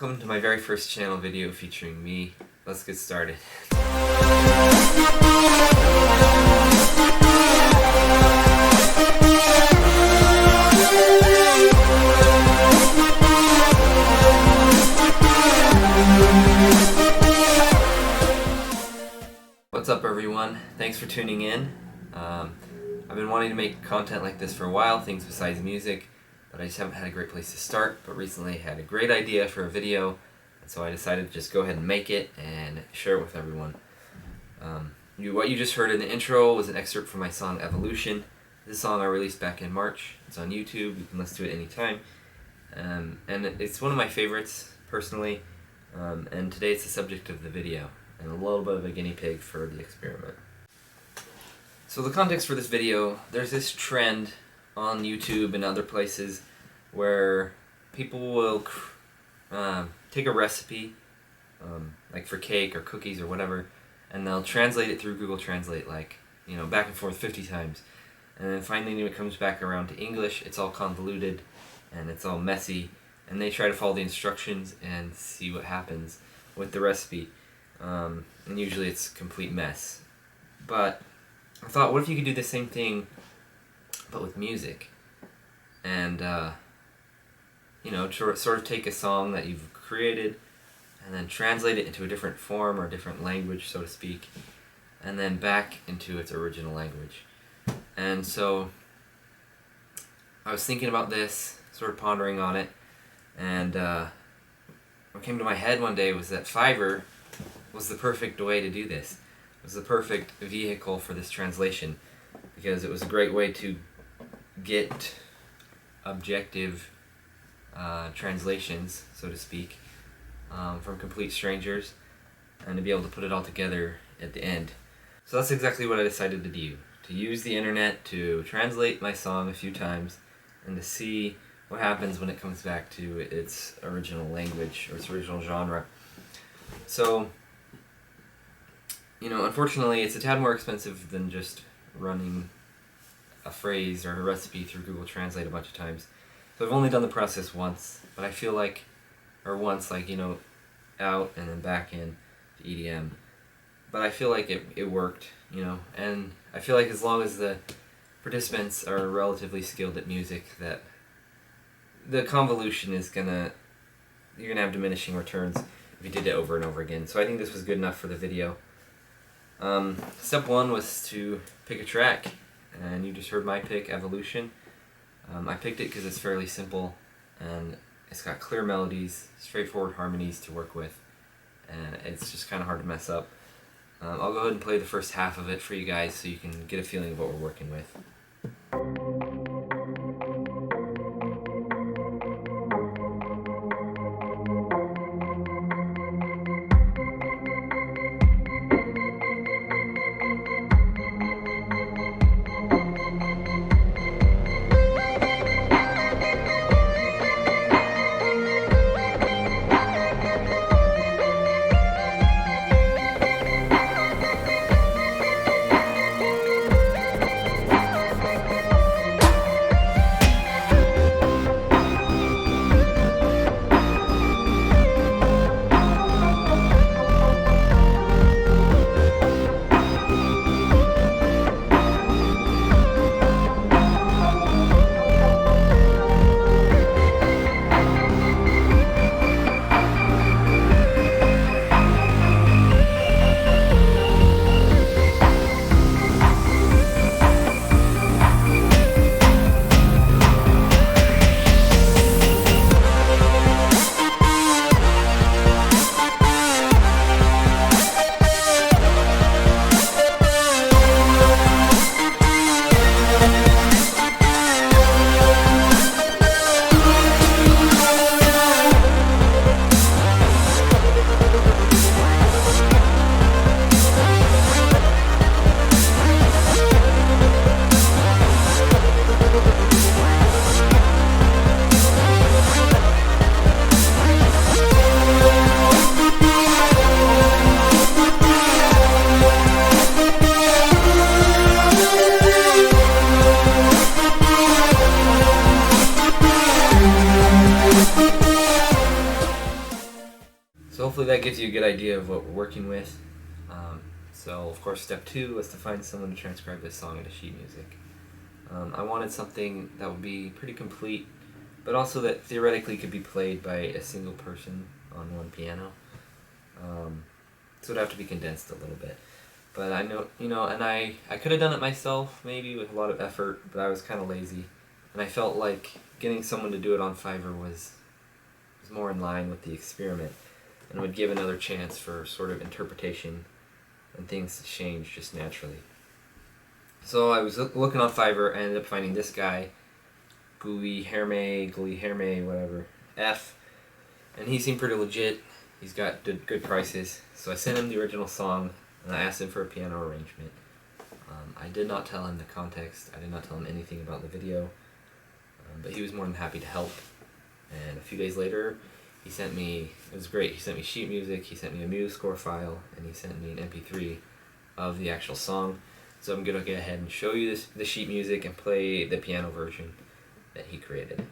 Welcome to my very first channel video featuring me. Let's get started. What's up everyone? Thanks for tuning in. I've been wanting to make content like this for a while, things besides music, but I just haven't had a great place to start. But recently I had a great idea for a video, and so I decided to just go ahead and make it and share it with everyone. What you just heard in the intro was an excerpt from my song Evolution. This song I released back in March. It's on YouTube, you can listen to it anytime. And it's one of my favorites, personally, and today it's the subject of the video, and a little bit of a guinea pig for the experiment. So the context for this video, there's this trend on YouTube and other places where people will take a recipe, like for cake or cookies or whatever, and they'll translate it through Google Translate, like, back and forth 50 times. And then finally when it comes back around to English, it's all convoluted and it's all messy, and they try to follow the instructions and see what happens with the recipe. And usually it's a complete mess. But I thought, what if you could do the same thing but with music? And sort of take a song that you've created and then translate it into a different form or a different language, so to speak, and then back into its original language. And so I was thinking about this, sort of pondering on it, and what came to my head one day was that Fiverr was the perfect way to do this. It was the perfect vehicle for this translation, because it was a great way to get objective translations, so to speak, from complete strangers, and to be able to put it all together at the end. So that's exactly what I decided to do, to use the internet to translate my song a few times and to see what happens when it comes back to its original language or its original genre. So, unfortunately it's a tad more expensive than just running a phrase or a recipe through Google Translate a bunch of times. So I've only done the process once, but I feel like, out and then back in to EDM. But I feel like it worked, and I feel like as long as the participants are relatively skilled at music, that the convolution you're gonna have diminishing returns if you did it over and over again. So I think this was good enough for the video. Step one was to pick a track, and you just heard my pick, Evolution. I picked it because it's fairly simple, and it's got clear melodies, straightforward harmonies to work with, and it's just kind of hard to mess up. I'll go ahead and play the first half of it for you guys so you can get a feeling of what we're working with. So hopefully that gives you a good idea of what we're working with. So of course step 2 was to find someone to transcribe this song into sheet music. I wanted something that would be pretty complete, but also that theoretically could be played by a single person on one piano. So it'd have to be condensed a little bit. But I know, and I could have done it myself, maybe with a lot of effort, but I was kind of lazy. And I felt like getting someone to do it on Fiverr was more in line with the experiment and would give another chance for sort of interpretation and things to change just naturally. So I was looking on Fiverr, I ended up finding this guy, Guilherme, whatever, F, and he seemed pretty legit. He's got good prices. So I sent him the original song, and I asked him for a piano arrangement. I did not tell him the context. I did not tell him anything about the video, but he was more than happy to help. And a few days later, he sent me, it was great, he sent me sheet music, he sent me a MuseScore file, and he sent me an MP3 of the actual song. So I'm going to go ahead and show you the sheet music and play the piano version that he created.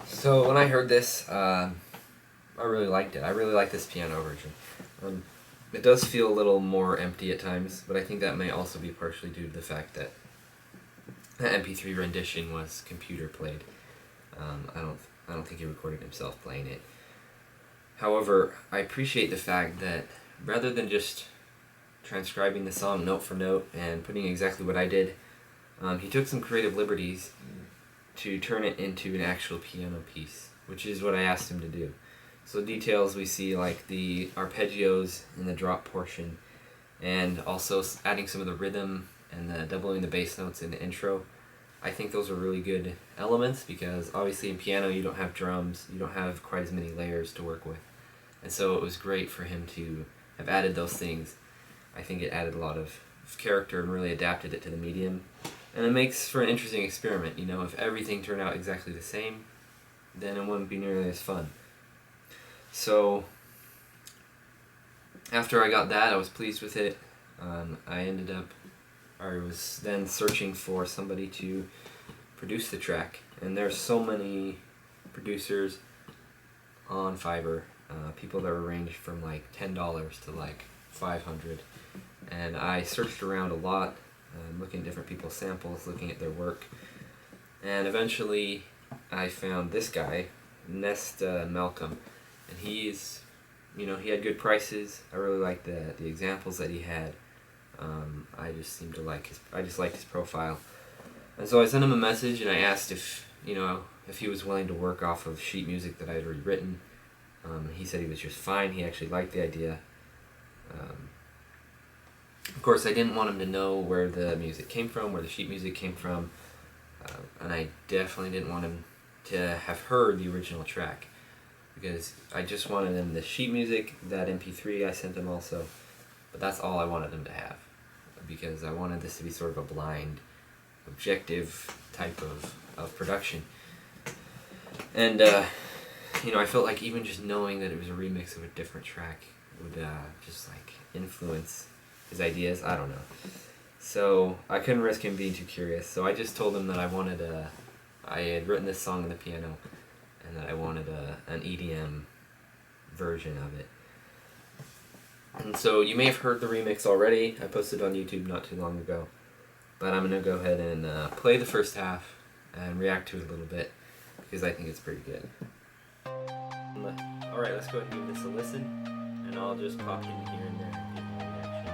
So when I heard this, I really liked it. I really like this piano version. It does feel a little more empty at times, but I think that may also be partially due to the fact that the MP3 rendition was computer played. I don't think he recorded himself playing it. However, I appreciate the fact that rather than just transcribing the song note for note and putting exactly what I did, he took some creative liberties to turn it into an actual piano piece, which is what I asked him to do. So details we see like the arpeggios in the drop portion, and also adding some of the rhythm and the doubling the bass notes in the intro. I think those are really good elements because obviously in piano you don't have drums, you don't have quite as many layers to work with. And so it was great for him to have added those things. I think it added a lot of character and really adapted it to the medium. And it makes for an interesting experiment. If everything turned out exactly the same, then it wouldn't be nearly as fun. So after I got that, I was pleased with it. I was then searching for somebody to produce the track. And there's so many producers on Fiverr, people that range from like $10 to like $500. And I searched around a lot, looking at different people's samples, looking at their work. And eventually I found this guy, Nesta, and he had good prices. I really liked the examples that he had. I just liked his profile. And so I sent him a message and I asked if if he was willing to work off of sheet music that I had already written. He said he was just fine. He actually liked the idea. Of course, I didn't want him to know where the music came from, where the sheet music came from, and I definitely didn't want him to have heard the original track, because I just wanted him the sheet music, that MP3 I sent him also, but that's all I wanted him to have, because I wanted this to be sort of a blind, objective type of production. And you know, I felt like even just knowing that it was a remix of a different track would just like influence his ideas. I don't know. So I couldn't risk him being too curious. So I just told him that I had written this song on the piano, and that I wanted an EDM version of it. And so you may have heard the remix already. I posted it on YouTube not too long ago. But I'm going to go ahead and play the first half and react to it a little bit, because I think it's pretty good. Alright, let's go ahead and give this a listen, and I'll just pop in here and there and give my reaction.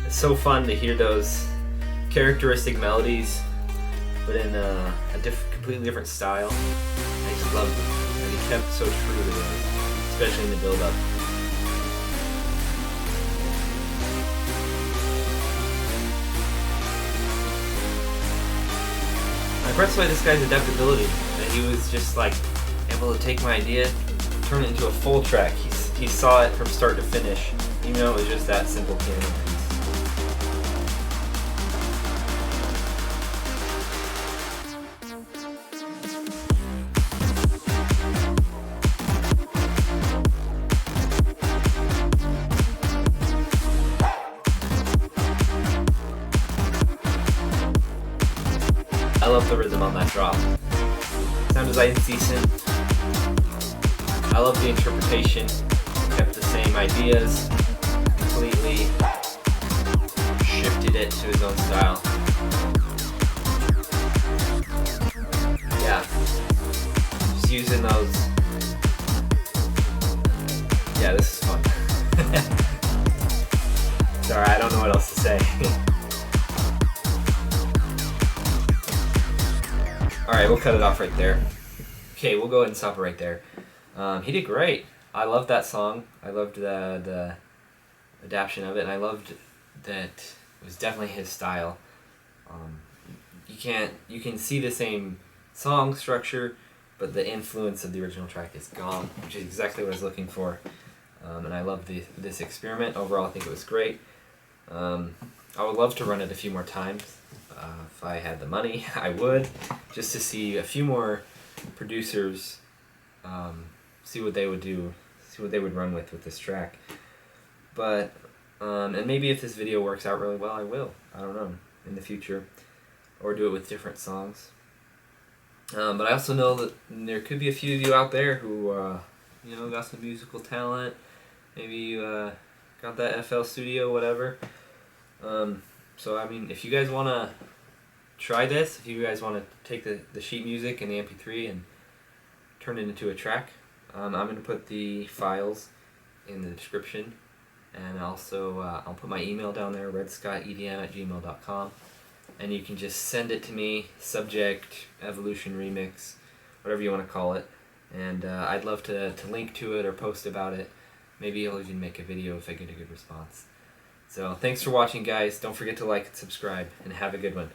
It's so fun to hear those characteristic melodies, but in a completely different style. I just love them. And he kept so true to it, especially in the build-up. I'm impressed by this guy's adaptability, that he was just like able to take my idea, turn it into a full track. He saw it from start to finish, even though it was just that simple piano piece. I love the rhythm on that drop. Sound design's decent. I love the interpretation. Kept the same ideas, completely shifted it to his own style. Yeah, just using those. Yeah, this is fun. Sorry, I don't know what else to say. Alright, we'll cut it off right there. Okay, we'll go ahead and stop it right there. He did great. I loved that song. I loved the adaptation of it, and I loved that it was definitely his style. You can see the same song structure, but the influence of the original track is gone, which is exactly what I was looking for. And I love this experiment. Overall, I think it was great. I would love to run it a few more times. If I had the money, I would, just to see a few more producers, see what they would do, see what they would run with this track. But, and maybe if this video works out really well, I will, I don't know, in the future, or do it with different songs. But I also know that there could be a few of you out there who, you know, got some musical talent, maybe you got that FL Studio, whatever. So, I mean, if you guys want to try this, if you guys want to take the sheet music and the MP3 and turn it into a track, I'm going to put the files in the description, and also I'll put my email down there, redscottedm@gmail.com, and you can just send it to me, subject, evolution remix, whatever you want to call it, and I'd love to link to it or post about it. Maybe I'll even make a video if I get a good response. So thanks for watching, guys. Don't forget to like and subscribe, and have a good one.